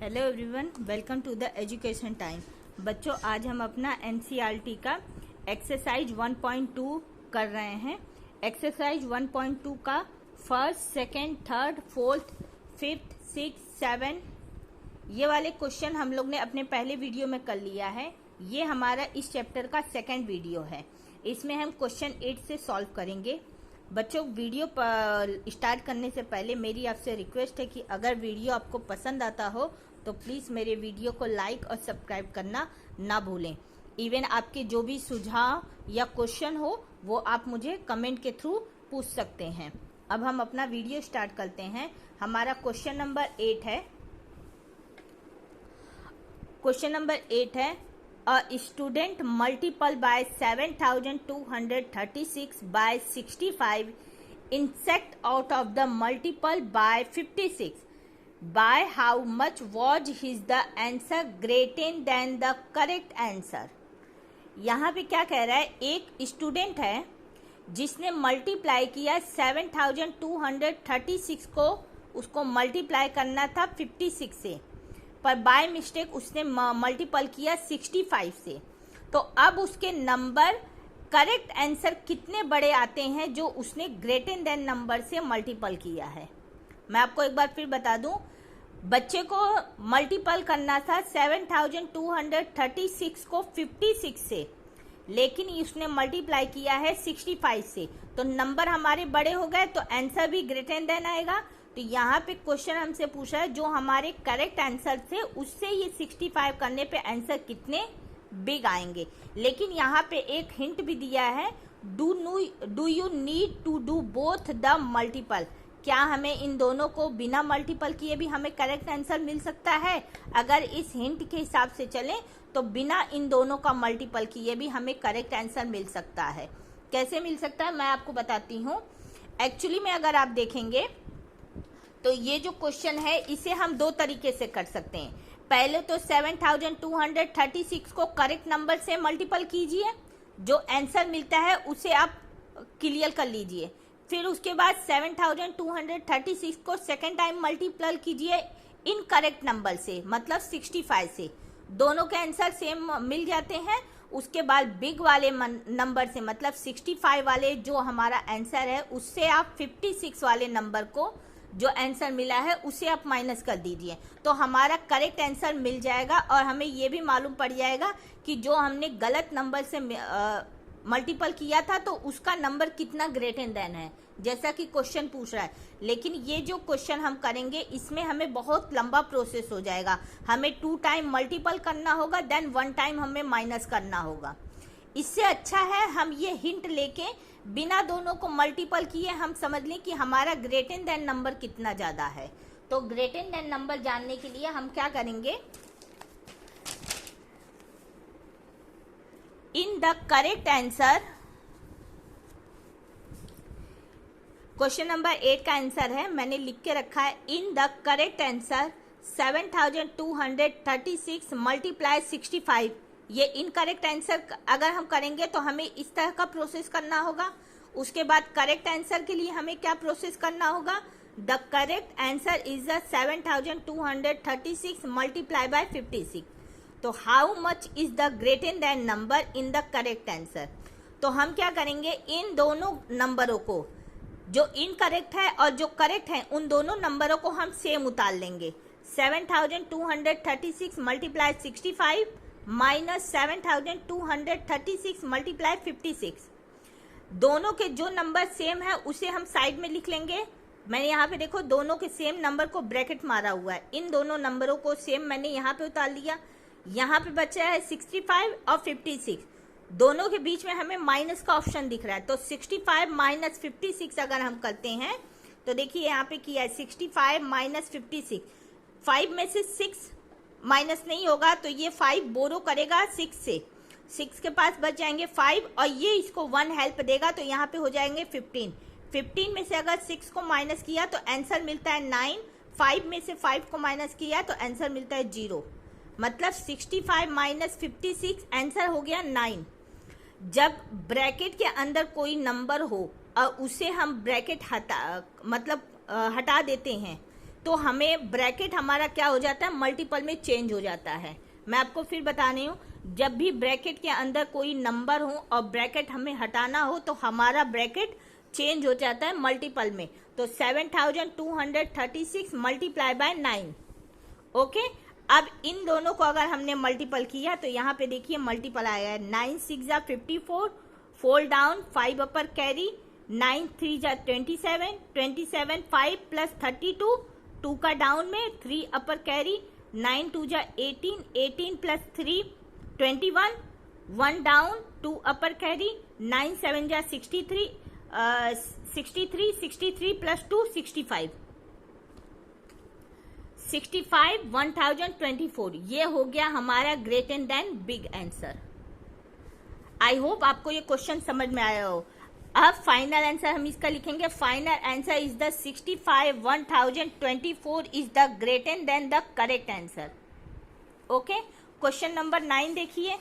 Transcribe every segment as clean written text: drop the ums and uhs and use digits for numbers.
Hello everyone, welcome to the education time. बच्चों, आज हम अपना एनसीईआरटी का एक्सरसाइज 1.2 कर रहे हैं। एक्सरसाइज 1.2 का first, second, third, fourth, fifth, six, seven ये वाले क्वेश्चन हम लोग ने अपने पहले वीडियो में कर लिया है। ये हमारा इस चैप्टर का सेकंड वीडियो है। इसमें हम क्वेश्चन 8 से सॉल्व करेंगे। बच्चों, वीडियो स्टार्ट करने से पहले मेरी आपसे रिक्वेस्ट है कि अगर वीडियो आपको पसंद आता हो तो प्लीज़ मेरे वीडियो को लाइक और सब्सक्राइब करना ना भूलें। इवन आपके जो भी सुझाव या क्वेश्चन हो वो आप मुझे कमेंट के थ्रू पूछ सकते हैं। अब हम अपना वीडियो स्टार्ट करते हैं। हमारा क्वेश्चन नंबर 8 है। क्वेश्चन नंबर 8 है, a student multiple by 7236 by 65 insect out of the multiple by 56. By how much was his the answer greater than the correct answer? यहाँ पे क्या कह रहा है, एक स्टूडेंट है जिसने मल्टीप्लाई किया 7236 को, उसको मल्टीप्लाई करना था 56 से, पर बाय मिस्टेक उसने मल्टीपल किया 65 से। तो अब उसके नंबर करेक्ट आंसर कितने बड़े आते हैं जो उसने ग्रेटर देन नंबर से मल्टीपल किया है। मैं आपको एक बार फिर बता दूं, बच्चे को मल्टीपल करना था 7236 को 56 से, लेकिन उसने मल्टीप्लाई किया है 65 से। तो नंबर हमारे बड़े हो गए तो आंसर भी ग्रेटर देन आएगा। तो यहाँ पे क्वेश्चन हमसे पूछा है जो हमारे करेक्ट आंसर थे उससे ये 65 करने पे आंसर कितने बिग आएंगे। लेकिन यहाँ पे एक हिंट भी दिया है, do you need to do both the multiple. क्या हमें इन दोनों को बिना मल्टीपल किए भी हमें करेक्ट आंसर मिल सकता है? अगर इस हिंट के हिसाब से चलें तो बिना इन दोनों का मल्टीपल किए भी हमें करेक्ट आंसर मिल सकता है। कैसे मिल सकता है मैं आपको बताती हूँ। एक्चुअली में अगर आप देखेंगे तो ये जो क्वेश्चन है इसे हम दो तरीके से कर सकते हैं। पहले तो 7236 को करेक्ट नंबर से मल्टीपल कीजिए, जो आंसर मिलता है उसे आप क्लियर कर लीजिए। फिर उसके बाद 7236 को सेकेंड टाइम मल्टीपल कीजिए इनकरेक्ट नंबर से, मतलब 65 से। दोनों के आंसर सेम मिल जाते हैं। उसके बाद बिग वाले नंबर से, मतलब 65 वाले जो हमारा आंसर है उससे आप 56 वाले नंबर को जो आंसर मिला है उसे आप माइनस कर दीजिए, तो हमारा करेक्ट आंसर मिल जाएगा। और हमें ये भी मालूम पड़ जाएगा कि जो हमने गलत नंबर से मल्टीपल किया था तो उसका नंबर कितना ग्रेटर देन है, जैसा कि क्वेश्चन पूछ रहा है। लेकिन ये जो क्वेश्चन हम करेंगे इसमें हमें बहुत लंबा प्रोसेस हो जाएगा। हमें 2 टाइम मल्टीपल करना होगा, देन 1 टाइम हमें माइनस करना होगा। इससे अच्छा है हम ये हिंट लेके बिना दोनों को मल्टीपल किए हम समझ लें कि हमारा ग्रेटर देन नंबर कितना ज्यादा है। तो ग्रेटर देन नंबर जानने के लिए हम क्या करेंगे, in the correct answer, question number 8 का आंसर है, मैंने लिख के रखा है, in the correct answer 7236 multiply 65। ये इनकरेक्ट आंसर अगर हम करेंगे तो हमें इस तरह का प्रोसेस करना होगा। उसके बाद करेक्ट आंसर के लिए हमें क्या प्रोसेस करना होगा, the correct answer is the 7236 multiply by 56। तो how much is the greater than number in the correct answer. तो हम क्या करेंगे, इन दोनों नंबरों को, जो इनकरेक्ट है और जो करेक्ट है, उन दोनों नंबरों को हम सेम उतार लेंगे। 7236 मल्टीप्लाई 65 माइनस 7236 मल्टीप्लाई 56। दोनों के जो नंबर सेम है उसे हम साइड में लिख लेंगे। मैंने यहाँ पे देखो दोनों के सेम नंबर को ब्रैकेट मारा हुआ है, इन दोनों नंबरों को सेम मैंने यहाँ पे उतार लिया। यहाँ पे बचा है 65 और 56, दोनों के बीच में हमें माइनस का ऑप्शन दिख रहा है। तो 65 माइनस 56 अगर हम करते हैं तो देखिए यहाँ पे किया है 65 माइनस 56, 5 में से 6 माइनस नहीं होगा तो ये 5 बोरो करेगा 6 से, 6 के पास बच जाएंगे 5 और ये इसको 1 हेल्प देगा तो यहाँ पे हो जाएंगे 15। 15 में से अगर 6 को माइनस किया तो आंसर मिलता है 9। 5 में से 5 को माइनस किया तो आंसर मिलता है 0। मतलब 65 माइनस 56 आंसर हो गया 9। जब ब्रैकेट के अंदर कोई नंबर हो और उसे हम ब्रैकेट हटा देते हैं तो हमें ब्रैकेट हमारा क्या हो जाता है, मल्टीपल में चेंज हो जाता है। मैं आपको फिर बता रही हूँ, जब भी ब्रैकेट के अंदर कोई नंबर हो और ब्रैकेट हमें हटाना हो तो हमारा ब्रैकेट चेंज हो जाता है मल्टीपल में। तो 7236 मल्टीप्लाई बाय 9। ओके, अब इन दोनों को अगर हमने मल्टीपल किया तो यहाँ पे देखिए मल्टीपल आया है। 9 6 जा 54, 4 डाउन, 5 अपर कैरी, 9 3 जा 27, 27 5 प्लस 32, 2 का डाउन में, 3 अपर कैरी, 9 2 जा 18, 18 प्लस 3 21, 1 डाउन, 2 अपर कैरी, 9 7 जा 63, 63 प्लस 2 65, 1024। ये हो गया हमारा greater than big answer. I hope आपको ये क्वेश्चन समझ में आया हो। अब फाइनल आंसर हम इसका लिखेंगे। Final answer is the 65 1024 is the greater than the correct answer. Okay, question number 9 देखिए।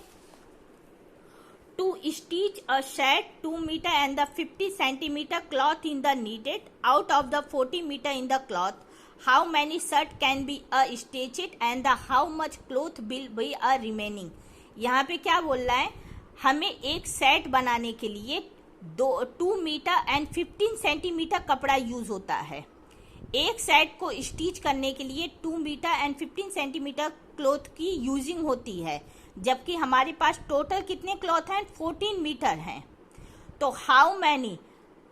To stitch a shirt 2 meter and the 50 centimeter cloth in the needed out of the 40 meter in the cloth, how many shirt can be stitched and the how much cloth will be remaining। यहाँ पे क्या बोल रहा है, हमें एक set बनाने के लिए 2 मीटर एंड 15 सेंटीमीटर कपड़ा यूज होता है। एक सेट को स्टिच करने के लिए 2 मीटर एंड 15 सेंटीमीटर क्लॉथ की यूजिंग होती है, जबकि हमारे पास टोटल कितने क्लॉथ हैं, 14 मीटर हैं। तो how many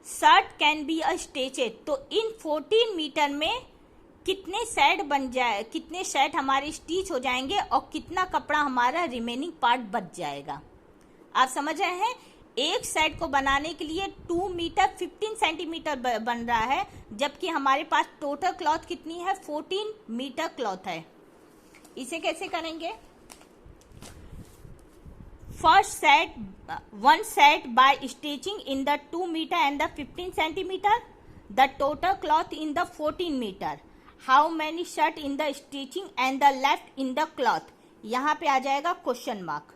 shirt can be stitched, तो इन 14 मीटर में कितने सेट बन जाए, कितने सेट हमारे स्टिच हो जाएंगे और कितना कपड़ा हमारा रिमेनिंग पार्ट बच जाएगा। आप समझ रहे हैं, एक सेट को बनाने के लिए 2 मीटर 15 सेंटीमीटर बन रहा है, जबकि हमारे पास टोटल क्लॉथ कितनी है, 14 मीटर क्लॉथ है। इसे कैसे करेंगे, first set 1 set by stitching in the 2 metre and the 15 centimetre, the total cloth in the 14 metre, how many shirt in the stitching and the left in the cloth. यहाँ पे आ जाएगा question mark.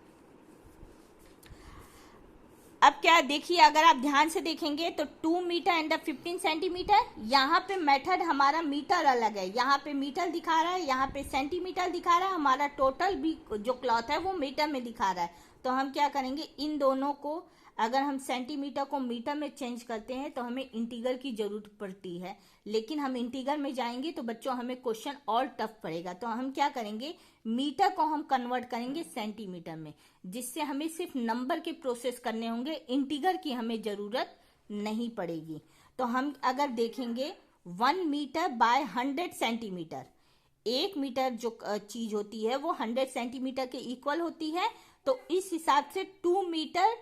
अब क्या देखिए, अगर आप ध्यान से देखेंगे तो 2 मीटर एंड 15 सेंटीमीटर, यहाँ पे मेथड हमारा मीटर अलग है, यहाँ पे मीटर दिखा रहा है, यहाँ पे सेंटीमीटर दिखा रहा है, हमारा टोटल भी जो क्लॉथ है वो मीटर में दिखा रहा है। तो हम क्या करेंगे, इन दोनों को अगर हम सेंटीमीटर को मीटर में चेंज करते हैं तो हमें इंटीग्रल की जरूरत पड़ती है, लेकिन हम इंटीग्रल में जाएंगे तो बच्चों हमें क्वेश्चन और टफ पड़ेगा। तो हम क्या करेंगे, मीटर को हम कन्वर्ट करेंगे सेंटीमीटर में, जिससे हमें सिर्फ नंबर के प्रोसेस करने होंगे, इंटीग्रल की हमें जरूरत नहीं पड़ेगी। तो हम अगर देखेंगे 1 मीटर बाय 100 सेंटीमीटर, 1 मीटर जो चीज होती है वो 100 सेंटीमीटर के इक्वल होती है। तो इस हिसाब से 2 मीटर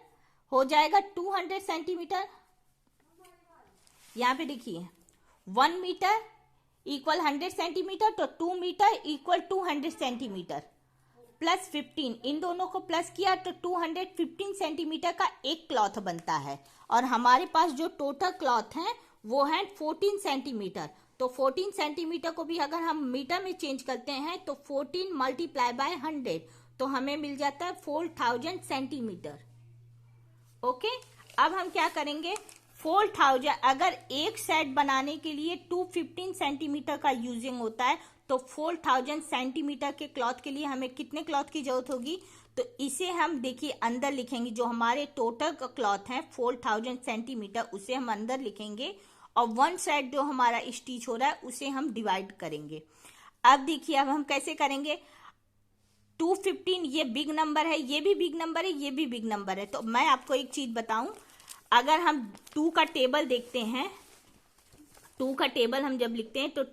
हो जाएगा 200 सेंटीमीटर। यहाँ पे देखिए 1 मीटर इक्वल 100 सेंटीमीटर, तो 2 मीटर इक्वल 200 सेंटीमीटर प्लस 15, इन दोनों को प्लस किया तो 215 सेंटीमीटर का एक क्लॉथ बनता है। और हमारे पास जो टोटल क्लॉथ है वो है 14 सेंटीमीटर। तो 14 सेंटीमीटर को भी अगर हम मीटर में चेंज करते हैं तो 14 मल्टीप्लाई बाय 100, तो हमें मिल जाता है 4000 सेंटीमीटर। ओके, अब हम क्या करेंगे, 4000 अगर एक सेट बनाने के लिए 215 सेंटीमीटर का यूजिंग होता है, तो 4000 सेंटीमीटर के क्लॉथ के लिए हमें कितने क्लॉथ की जरूरत होगी। तो इसे हम देखिए अंदर लिखेंगे, जो हमारे टोटल क्लॉथ है 4000 सेंटीमीटर उसे हम अंदर लिखेंगे, और 1 सेट जो हमारा स्टिच हो रहा है उसे हम डिवाइड करेंगे। अब देखिए, अब हम कैसे करेंगे, 215 ये बिग नंबर है, ये भी बिग नंबर है, ये भी बिग नंबर है। तो मैं आपको एक चीज बताऊं, अगर हम 2 का टेबल देखते हैं, 2 का टेबल हम जब लिखते हैं तो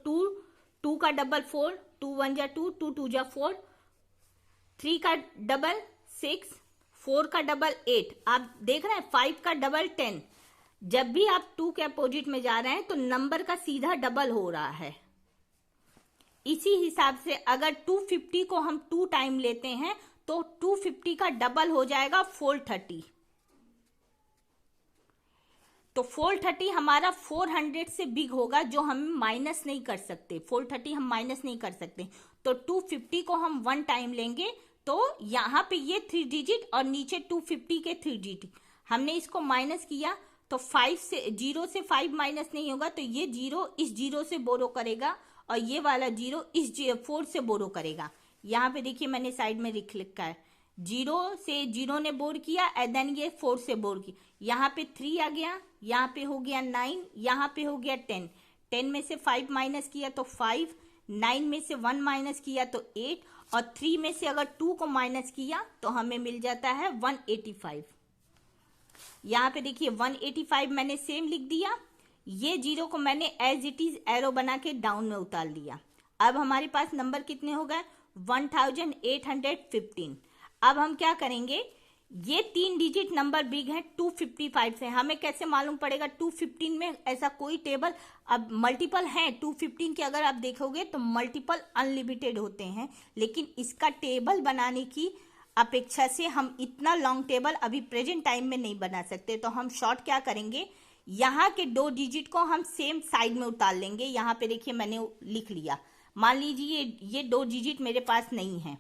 2 का डबल 4, 2 1 जा 2, 2 2 जा 4, 3 का डबल 6, 4 का डबल 8, आप देख रहे हैं 5 का डबल 10। जब भी आप 2 के अपोजिट में जा रहे हैं तो नंबर का सीधा डबल हो रहा है। इसी हिसाब से अगर 250 को हम 2 टाइम लेते हैं तो 250 का डबल हो जाएगा 430। तो 430 हमारा 400 से बिग होगा, जो हम माइनस नहीं कर सकते, 430 हम माइनस नहीं कर सकते। तो 250 को हम 1 टाइम लेंगे तो यहाँ पे ये 3 डिजिट और नीचे 250 के 3 डिजिट, हमने इसको माइनस किया तो 5 से 0 से 5 माइनस नहीं होगा, तो ये 0 इस 0 से बोरो करेगा और ये वाला 0 इस 4 से बोरो करेगा। यहाँ पे देखिए मैंने साइड में लिखा है 0 से 0 ने बोर किया एंड देन ये 4 से बोर की। यहाँ पे 3 आ गया, यहाँ पे हो गया 9, यहाँ पे हो गया 10। 10 में से 5 माइनस किया तो 5, 9 में से 1 माइनस किया तो 8, और 3 में से अगर 2 को माइनस किया तो हमें मिल जाता है 185। यहाँ पे देखिए 185 मैंने सेम लिख दिया। ये 0 को मैंने एज इट इज एरो बना के डाउन में उतार लिया। अब हमारे पास नंबर कितने हो गए 1815। अब हम क्या करेंगे, ये 3 डिजिट नंबर बिग है 255 से। हमें कैसे मालूम पड़ेगा 215 में ऐसा कोई टेबल, अब मल्टीपल है 215 के, अगर आप देखोगे तो मल्टीपल अनलिमिटेड होते हैं, लेकिन इसका टेबल बनाने की अपेक्षा से हम इतना लॉन्ग टेबल अभी प्रेजेंट टाइम में नहीं बना सकते। तो हम शॉर्ट क्या करेंगे, यहाँ के 2 डिजिट को हम सेम साइड में उतार लेंगे। यहाँ पे देखिए मैंने लिख लिया, मान लीजिए ये 2 डिजिट मेरे पास नहीं है।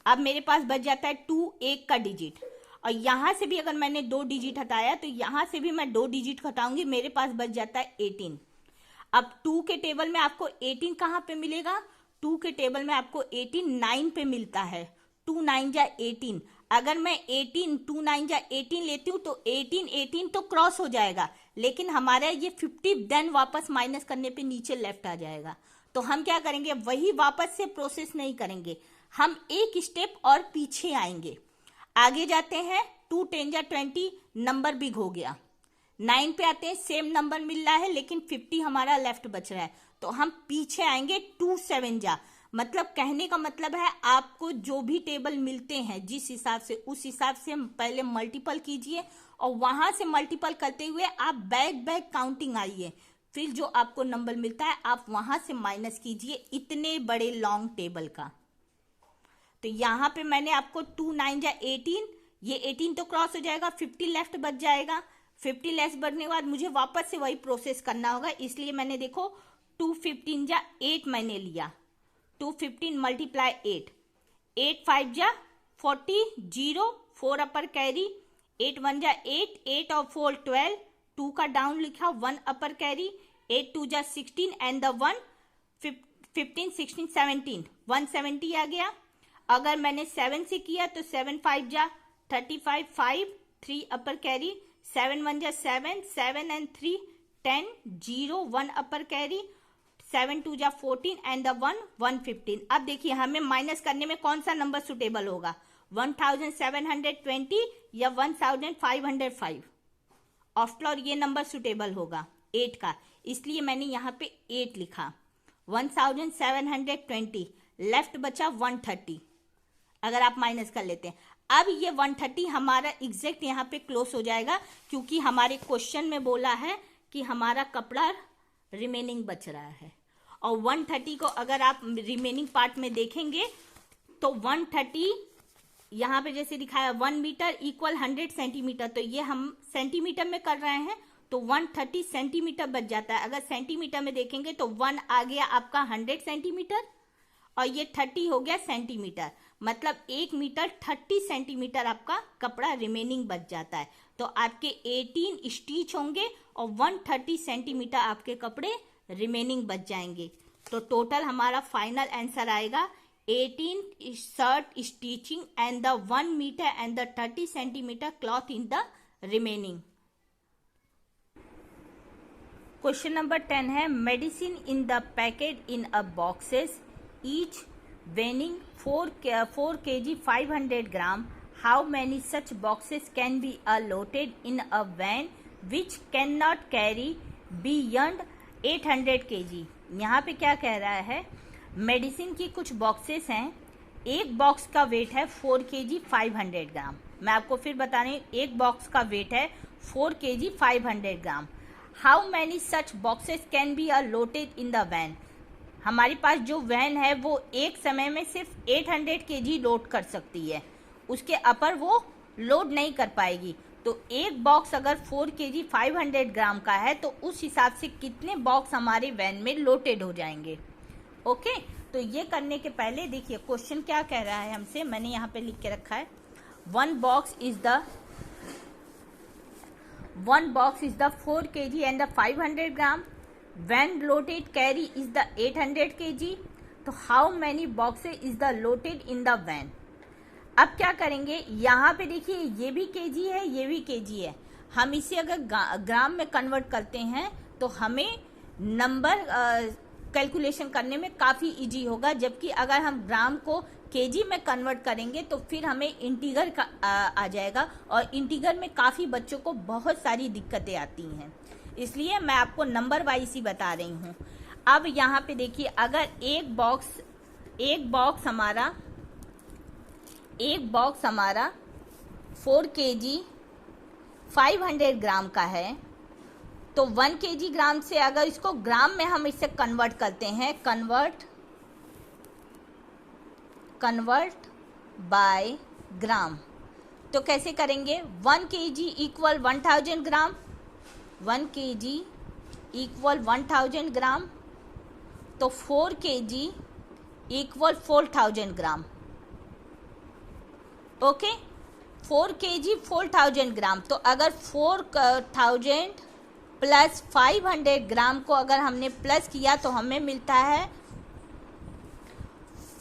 अब मेरे पास बच जाता है 2 1 का डिजिट, और यहाँ से भी अगर मैंने 2 डिजिट हटाया तो यहाँ से भी मैं 2 डिजिट हटाऊंगी, मेरे पास बच जाता है 18। अब 2 के टेबल में आपको 18 कहाँ पे मिलेगा, 2 के टेबल में आपको 18 9 पे मिलता है। 2 9 जा 18, अगर मैं 18 2 9 जा 18 लेती हूँ तो 18 तो क्रॉस हो जाएगा, लेकिन हमारा ये 50 देन वापस माइनस करने पे नीचे लेफ्ट आ जाएगा। तो हम क्या करेंगे, वही वापस से प्रोसेस नहीं करेंगे, हम एक स्टेप और पीछे आएंगे, आगे जाते हैं। 2 10 जा 20 नंबर बिग हो गया। 9 पे आते हैं, सेम नंबर मिल रहा है लेकिन 50 हमारा लेफ्ट बच रहा है, तो हम पीछे आएंगे। 2 7 जा, मतलब कहने का मतलब है आपको जो भी टेबल मिलते हैं जिस हिसाब से, उस हिसाब से पहले मल्टीपल कीजिए और वहां से मल्टीपल करते हुए आप बैक बैक काउंटिंग आइए, फिर जो आपको नंबर मिलता है आप वहां से माइनस कीजिए इतने बड़े लॉन्ग टेबल का। तो यहाँ पे मैंने आपको 2 9 जा 18, ये 18 तो क्रॉस हो जाएगा, 50 लेफ्ट बच जाएगा। 50 लेफ्ट बढ़ने के बाद मुझे वापस से वही प्रोसेस करना होगा, इसलिए मैंने देखो 2 15 जा 8 मैंने लिया। 2 15 मल्टीप्लाई 8, 8 5 जा 40, 0 4 अपर कैरी, 8 1 जा 8, 8 और 4 12, 2 का डाउन लिखा, 1 अपर कैरी, 8 2 जा 16 एंड द 1 15 16 17, 170 आ गया। अगर मैंने 7 से किया तो 7 5 जा 35, 5 3 अपर कैरी, 7 1 जा 7, 7 एंड 3 10, 0 1 अपर कैरी, 7 2 जा 14 एंड द 1 115। अब देखिए हमें माइनस करने में कौन सा नंबर सुटेबल होगा, 1720 या 1505। आफ्टर ऑल ये नंबर सुटेबल होगा 8 का, इसलिए मैंने यहाँ पे 8 लिखा। 1720, लेफ्ट बचा 130 अगर आप माइनस कर लेते हैं। अब ये 130 हमारा एग्जैक्ट यहाँ पे क्लोज हो जाएगा, क्योंकि हमारे क्वेश्चन में बोला है कि हमारा कपड़ा रिमेनिंग बच रहा है, और 130 को अगर आप रिमेनिंग पार्ट में देखेंगे तो 130 यहाँ पे जैसे दिखाया 1 मीटर इक्वल 100 सेंटीमीटर, तो ये हम सेंटीमीटर में कर रहे हैं तो 130 सेंटीमीटर बच जाता है। अगर सेंटीमीटर में देखेंगे तो 1 आ गया आपका 100 सेंटीमीटर और ये 30 हो गया सेंटीमीटर, मतलब 1 मीटर 30 सेंटीमीटर आपका कपड़ा रिमेनिंग बच जाता है। तो आपके 18 स्टिच होंगे और 130 सेंटीमीटर आपके कपड़े रिमेनिंग बच जाएंगे। तो टोटल हमारा फाइनल आंसर आएगा 18 shirt stitching and the 1 metre and the 30 centimetre cloth in the remaining. Question number 10 है, medicine in the packet in a boxes each weighing 4 kg 500 gram. How many such boxes can be loaded in a van which cannot carry beyond 800 kg? यहाँ पे क्या कह रहा है, medicine की कुछ boxes हैं, एक बॉक्स का वेट है 4 kg 500 ग्राम। मैं आपको फिर बता रही हूँ, एक बॉक्स का वेट है 4 kg 500 gram. How many such boxes can be loaded in the van? हमारे पास जो वैन है वो एक समय में सिर्फ 800 kg लोड कर सकती है, उसके अपर वो लोड नहीं कर पाएगी। तो एक बॉक्स अगर 4 kg 500 ग्राम का है तो उस हिसाब से कितने बॉक्स हमारे वैन में लोडेड हो जाएंगे। ओके, तो ये करने के पहले देखिए क्वेश्चन क्या कह रहा है हमसे, मैंने यहाँ पे लिख के रखा है, one box is the 4 kg and the 500 gram, when loaded carry is the 800 kg, तो how many boxes is the loaded in the van. अब क्या करेंगे, यहाँ पे देखिए ये भी केजी है, ये भी केजी है। हम इसे अगर ग्राम में कन्वर्ट करते हैं तो हमें नंबर कैलकुलेशन करने में काफ़ी इजी होगा, जबकि अगर हम ग्राम को केजी में कन्वर्ट करेंगे तो फिर हमें इंटीगर का आ जाएगा, और इंटीगर में काफ़ी बच्चों को बहुत सारी दिक्कतें आती हैं, इसलिए मैं आपको नंबर वाइज ही बता रही हूँ। अब यहाँ पे देखिए, अगर एक बॉक्स हमारा 4 kg 500 ग्राम का है, तो 1 kg ग्राम से अगर इसको ग्राम में हम इसे कन्वर्ट करते हैं, कन्वर्ट बाय ग्राम, तो कैसे करेंगे, 1 kg इक्वल 1000 ग्राम, 1 kg इक्वल 1000 ग्राम, तो 4 kg इक्वल 4000 ग्राम। ओके, 4 kg 4000 ग्राम, तो अगर 4000 प्लस 500 ग्राम को अगर हमने प्लस किया तो हमें मिलता है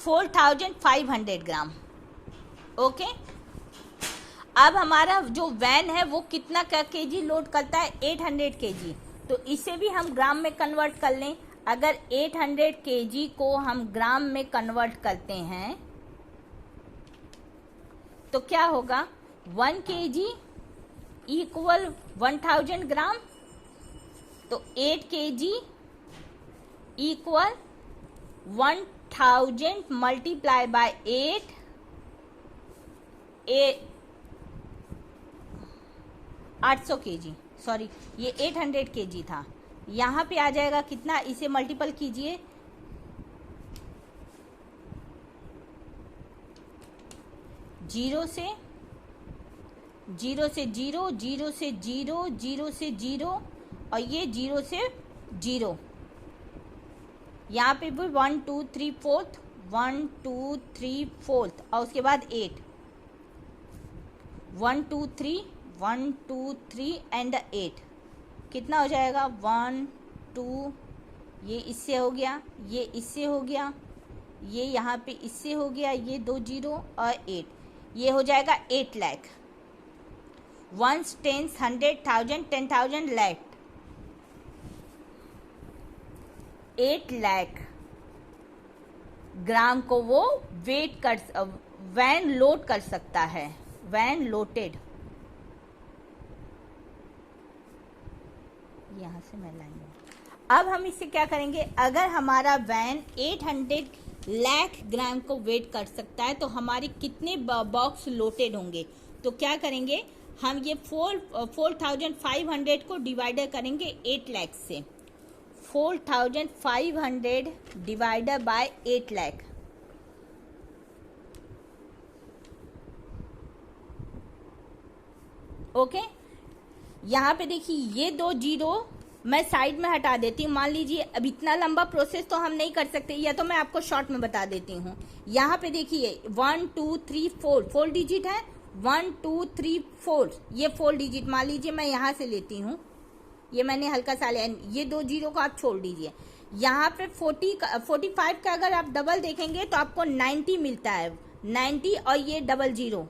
4500 ग्राम। ओके, अब हमारा जो वैन है वो कितना केजी लोड करता है, 800 kg, तो इसे भी हम ग्राम में कन्वर्ट कर लें। अगर 800 kg को हम ग्राम में कन्वर्ट करते हैं तो क्या होगा, 1 kg इक्वल 1000 ग्राम, तो 8 kg equal 1000 multiply by 800 kg, sorry ये 800 kg था, यहाँ पे आ जाएगा कितना, इसे मल्टीपल कीजिए, जीरो से जीरो, जीरो से जीरो, जीरो से जीरो, और ये 0 से 0, यहाँ पे भी 1 2 3 4, 1 2 3 4, और उसके बाद 8, 1 2 3 1 2 3 एंड 8, कितना हो जाएगा, 1 2, ये इससे हो गया, ये इससे हो गया, ये यहाँ पे इससे हो गया, ये 2 0 और 8, ये हो जाएगा 8 लाख। 1 10 100 1000 10,000 लाख, 8 लाख ग्राम को वो वैन लोड कर सकता है, वैन लोडेड। यहाँ से मैं लाएंगे। अब हम इससे क्या करेंगे, अगर हमारा वैन 800 लाख ग्राम को वेट कर सकता है तो हमारे कितने बॉक्स लोडेड होंगे, तो क्या करेंगे, हम ये 4500 को डिवाइडर करेंगे 8 लाख से, 4500 डिवाइडर बाय 8 लाख, ओके। यहाँ पे देखिए ये 2 0 मैं साइड में हटा देती हूँ। मान लीजिए अब इतना लंबा प्रोसेस तो हम नहीं कर सकते, या तो मैं आपको शॉर्ट में बता देती हूँ। यहाँ पे देखिए 1 2 3 4 डिजिट है, 1 2 3 4, ये 4 डिजिट मान लीजिए मैं यहाँ से लेती हूँ, ये मैंने हल्का सा लिया, ये 2 0 को आप छोड़ दीजिए। यहाँ पे 45 का अगर आप डबल देखेंगे तो आपको 90 मिलता है, 90 और ये 00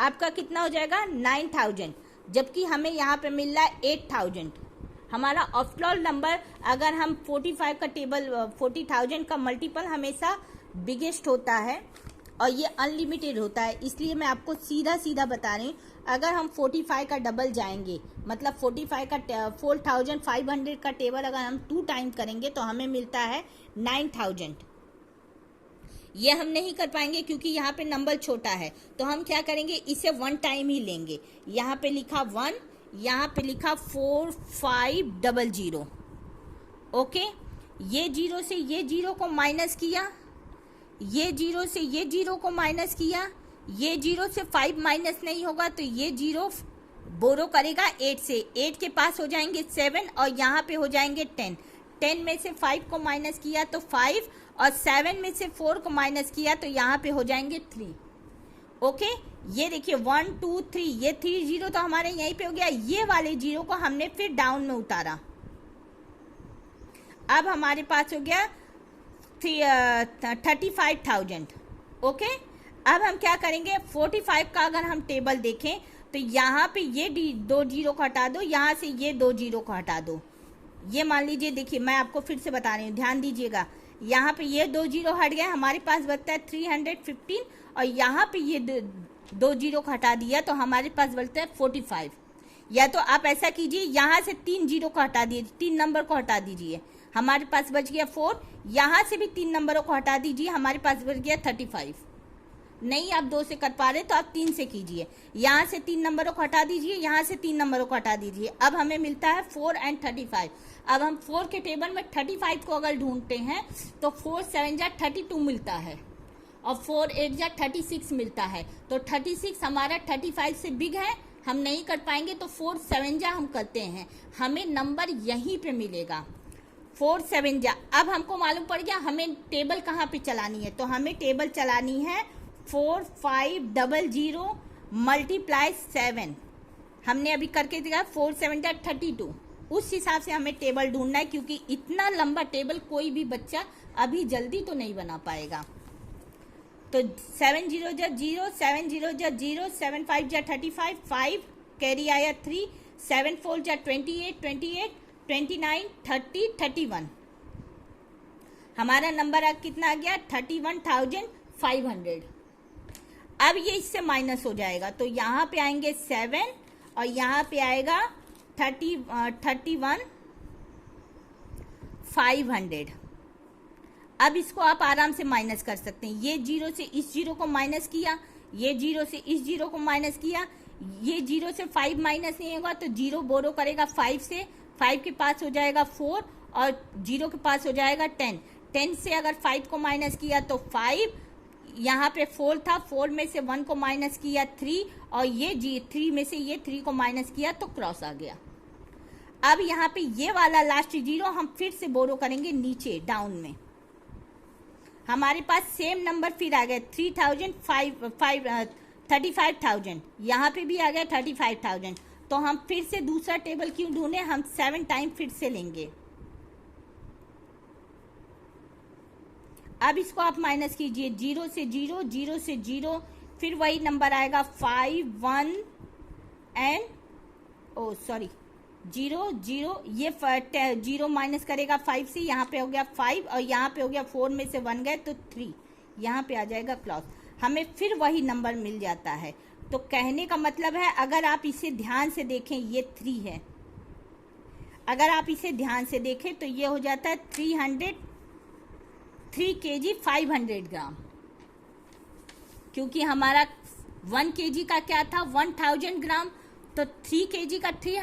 आपका कितना हो जाएगा, 9000, जबकि हमें यहाँ पे मिल रहा है 8000। हमारा ऑफ्टॉल नंबर, अगर हम 45 का टेबल 40,000 का मल्टीपल हमेशा बिगेस्ट होता है और ये अनलिमिटेड होता है, इसलिए मैं आपको सीधा बता रही हूँ। अगर हम 45 का डबल जाएंगे, मतलब 45 का 4500 का टेबल अगर हम 2 टाइम करेंगे तो हमें मिलता है 9000। ये हम नहीं कर पाएंगे क्योंकि यहाँ पे नंबर छोटा है, तो हम क्या करेंगे, इसे 1 टाइम ही लेंगे। यहाँ पे लिखा 1, यहाँ पे लिखा 4500, ओके। ये 0 से ये 0 को माइनस किया, ये 0 से ये 0 को माइनस किया, ये 0 से 5 माइनस नहीं होगा तो ये 0 बोरो करेगा 8 से, 8 के पास हो जाएंगे 7 और यहाँ पे हो जाएंगे 10, 10 में से 5 को माइनस किया तो 5 और 7 में से 4 को माइनस किया तो यहाँ पे हो जाएंगे 3, ओके। ये देखिए 1 2 3, ये 3 0 तो हमारे यहीं पे हो गया, ये वाले 0 को हमने फिर डाउन में उतारा, अब हमारे पास हो गया 35,000। ओके, अब हम क्या करेंगे, 45 का अगर हम टेबल देखें तो यहाँ पे ये 2 जीरो को हटा दो, यहाँ से ये 2 जीरो को हटा दो। ये मान लीजिए, देखिए मैं आपको फिर से बता रही हूँ, ध्यान दीजिएगा। यहाँ पे ये 2 जीरो हट गए, हमारे पास बचता है 315, और यहाँ पे ये 2 जीरो को हटा दिया तो हमारे पास बचता है 45। या तो आप ऐसा कीजिए, यहाँ से 3 जीरो को हटा दीजिए, 3 नंबर को हटा दीजिए, हमारे पास बच गया 4। यहाँ से भी 3 नंबरों को हटा दीजिए, हमारे पास बच गया 35। नहीं आप 2 से कर पा रहे तो आप 3 से कीजिए। यहाँ से 3 नंबरों को हटा दीजिए, यहाँ से 3 नंबरों को हटा दीजिए। अब हमें मिलता है 4 और 35। अब हम 4 के टेबल में 35 को अगर ढूंढते हैं तो 4 7 जा 32 मिलता है, और 4 8 जा 36 मिलता है। तो 36 हमारा 35 से बिग है, हम नहीं कर पाएंगे, तो 4 7 जा हम करते हैं, हमें नंबर यहीं पे मिलेगा 4 7 जा। अब हमको मालूम पड़ गया हमें टेबल कहाँ पे चलानी है, तो हमें टेबल चलानी है 4500 मल्टीप्लाई 7। हमने अभी करके दिया 4 7 जा 32। उस हिसाब से हमें टेबल ढूंढना है, क्योंकि इतना लंबा टेबल कोई भी बच्चा अभी जल्दी तो नहीं बना पाएगा। तो 7 0 जा 0, 7 0 जा 0, 7 5 जा 35, 5 कैरी आया 3, 7 4 जा 28, 28 29 30 31। हमारा नंबर कितना आ गया, 31,500। अब ये इससे माइनस हो जाएगा, तो यहाँ पे आएंगे 7 और यहाँ पे आएगा 31,500। अब इसको आप आराम से माइनस कर सकते हैं। ये 0 से इस 0 को माइनस किया, ये 0 से इस 0 को माइनस किया, ये 0 से 5 माइनस नहीं होगा तो 0 बोरो करेगा 5 से, 5 के पास हो जाएगा 4 और 0 के पास हो जाएगा 10। 10 से अगर 5 को माइनस किया तो 5, यहाँ पे 4 था, 4 में से 1 को माइनस किया 3, और ये 3 में से ये 3 को माइनस किया तो क्रॉस आ गया। अब यहाँ पे ये वाला लास्ट 0 हम फिर से बोरो करेंगे नीचे डाउन में, हमारे पास सेम नंबर फिर आ गया 35,000। यहाँ पे भी आ गया 35,000। तो हम फिर से दूसरा टेबल क्यों ढूंढे, हम 7 टाइम फिर से लेंगे। अब इसको आप माइनस कीजिए, 0 से 0, 0 से 0, फिर वही नंबर आएगा 5 1 एंड 0 0, ये 0 माइनस करेगा 5 से, यहाँ पे हो गया 5 और यहाँ पे हो गया 4 में से 1 गए तो 3, यहाँ पे आ जाएगा क्लॉज, हमें फिर वही नंबर मिल जाता है। तो कहने का मतलब है अगर आप इसे ध्यान से देखें, ये 3 है, अगर आप इसे ध्यान से देखें तो ये हो जाता है 3 kg 500 ग्राम, क्योंकि हमारा 1 kg का क्या था 1000 ग्राम, तो 3 kg का 300